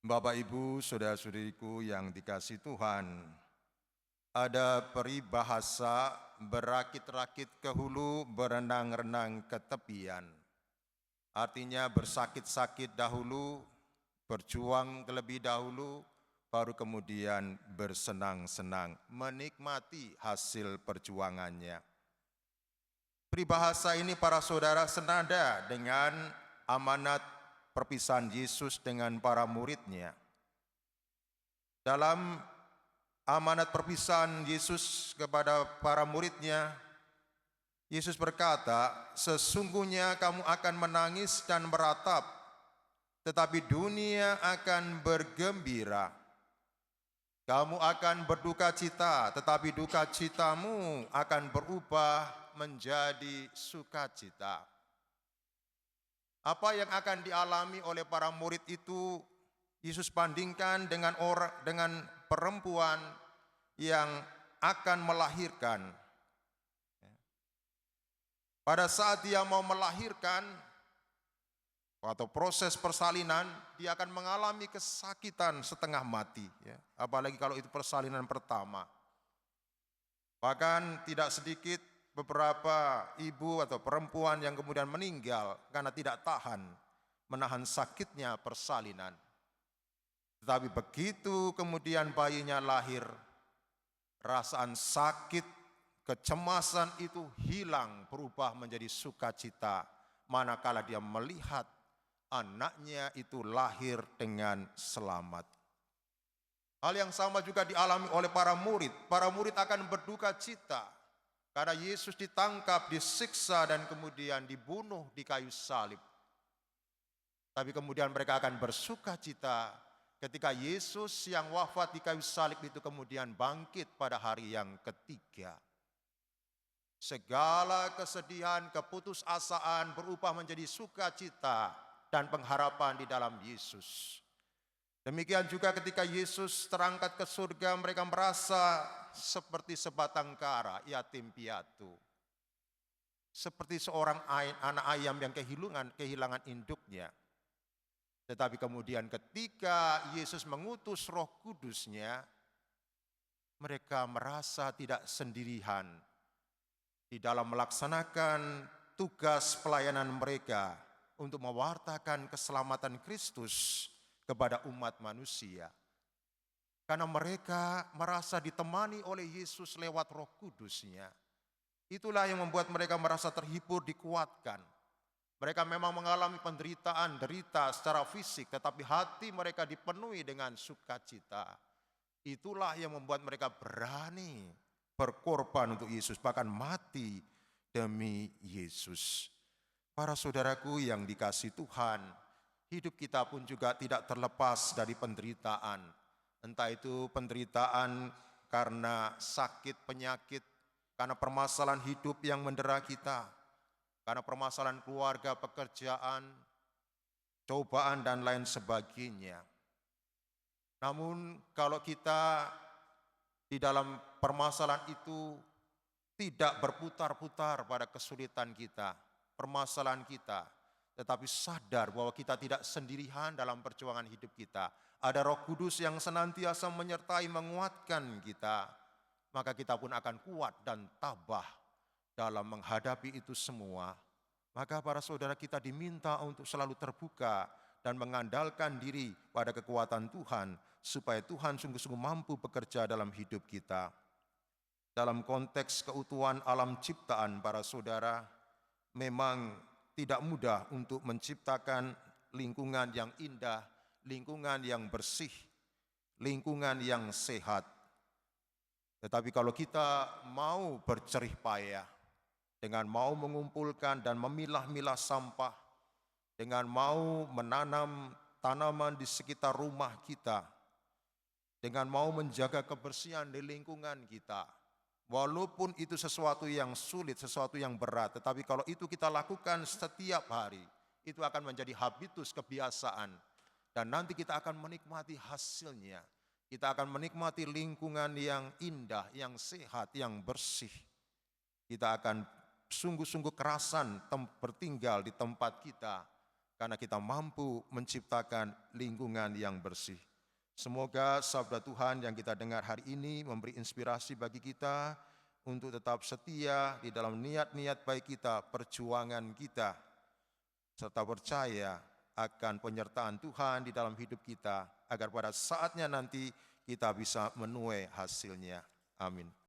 Bapak, Ibu, saudara-saudariku yang dikasihi Tuhan, ada peribahasa berakit-rakit ke hulu, berenang-renang ke tepian. Artinya bersakit-sakit dahulu, berjuang terlebih dahulu, baru kemudian bersenang-senang, menikmati hasil perjuangannya. Peribahasa ini para saudara senada dengan amanat perpisahan Yesus dengan para muridnya. Dalam amanat perpisahan Yesus kepada para muridnya, Yesus berkata, "Sesungguhnya kamu akan menangis dan meratap, tetapi dunia akan bergembira. Kamu akan berduka cita, tetapi duka citamu akan berubah menjadi sukacita." Apa yang akan dialami oleh para murid itu Yesus bandingkan dengan perempuan yang akan melahirkan. Pada saat dia mau melahirkan atau proses persalinan, dia akan mengalami kesakitan setengah mati. Apalagi kalau itu persalinan pertama. Bahkan tidak sedikit beberapa ibu atau perempuan yang kemudian meninggal karena tidak tahan menahan sakitnya persalinan. Tetapi begitu kemudian bayinya lahir, rasaan sakit, kecemasan itu hilang, berubah menjadi sukacita manakala dia melihat anaknya itu lahir dengan selamat. Hal yang sama juga dialami oleh para murid. Para murid akan berduka cita karena Yesus ditangkap, disiksa, dan kemudian dibunuh di kayu salib. Tapi kemudian mereka akan bersuka cita ketika Yesus yang wafat di kayu salib itu kemudian bangkit pada hari yang ketiga. Segala kesedihan, keputusasaan berubah menjadi sukacita dan pengharapan di dalam Yesus. Demikian juga ketika Yesus terangkat ke surga, mereka merasa seperti sebatang kara, yatim piatu. Seperti seorang anak ayam yang kehilangan induknya. Tetapi kemudian ketika Yesus mengutus Roh Kudus-Nya, mereka merasa tidak sendirian di dalam melaksanakan tugas pelayanan mereka untuk mewartakan keselamatan Kristus kepada umat manusia. Karena mereka merasa ditemani oleh Yesus lewat Roh Kudus-Nya. Itulah yang membuat mereka merasa terhibur, dikuatkan. Mereka memang mengalami penderitaan, derita secara fisik, tetapi hati mereka dipenuhi dengan sukacita. Itulah yang membuat mereka berani berkorban untuk Yesus, bahkan mati demi Yesus. Para saudaraku yang dikasihi Tuhan, hidup kita pun juga tidak terlepas dari penderitaan. Entah itu penderitaan karena sakit, penyakit, karena permasalahan hidup yang mendera kita, karena permasalahan keluarga, pekerjaan, cobaan, dan lain sebagainya. Namun kalau kita di dalam permasalahan itu tidak berputar-putar pada kesulitan kita, permasalahan kita, tetapi sadar bahwa kita tidak sendirian dalam perjuangan hidup kita. Ada Roh Kudus yang senantiasa menyertai, menguatkan kita, maka kita pun akan kuat dan tabah dalam menghadapi itu semua. Maka para saudara kita diminta untuk selalu terbuka dan mengandalkan diri pada kekuatan Tuhan, supaya Tuhan sungguh-sungguh mampu bekerja dalam hidup kita. Dalam konteks keutuhan alam ciptaan, para saudara, memang tidak mudah untuk menciptakan lingkungan yang indah, lingkungan yang bersih, lingkungan yang sehat. Tetapi kalau kita mau berjerih payah, dengan mau mengumpulkan dan memilah-milah sampah, dengan mau menanam tanaman di sekitar rumah kita, dengan mau menjaga kebersihan di lingkungan kita, walaupun itu sesuatu yang sulit, sesuatu yang berat, tetapi kalau itu kita lakukan setiap hari, itu akan menjadi habitus, kebiasaan. Dan nanti kita akan menikmati hasilnya. Kita akan menikmati lingkungan yang indah, yang sehat, yang bersih. Kita akan sungguh-sungguh kerasan bertinggal di tempat kita. karena kita mampu menciptakan lingkungan yang bersih. Semoga sabda Tuhan yang kita dengar hari ini memberi inspirasi bagi kita untuk tetap setia di dalam niat-niat baik kita, perjuangan kita, serta percaya akan penyertaan Tuhan di dalam hidup kita, agar pada saatnya nanti kita bisa menuai hasilnya. Amin.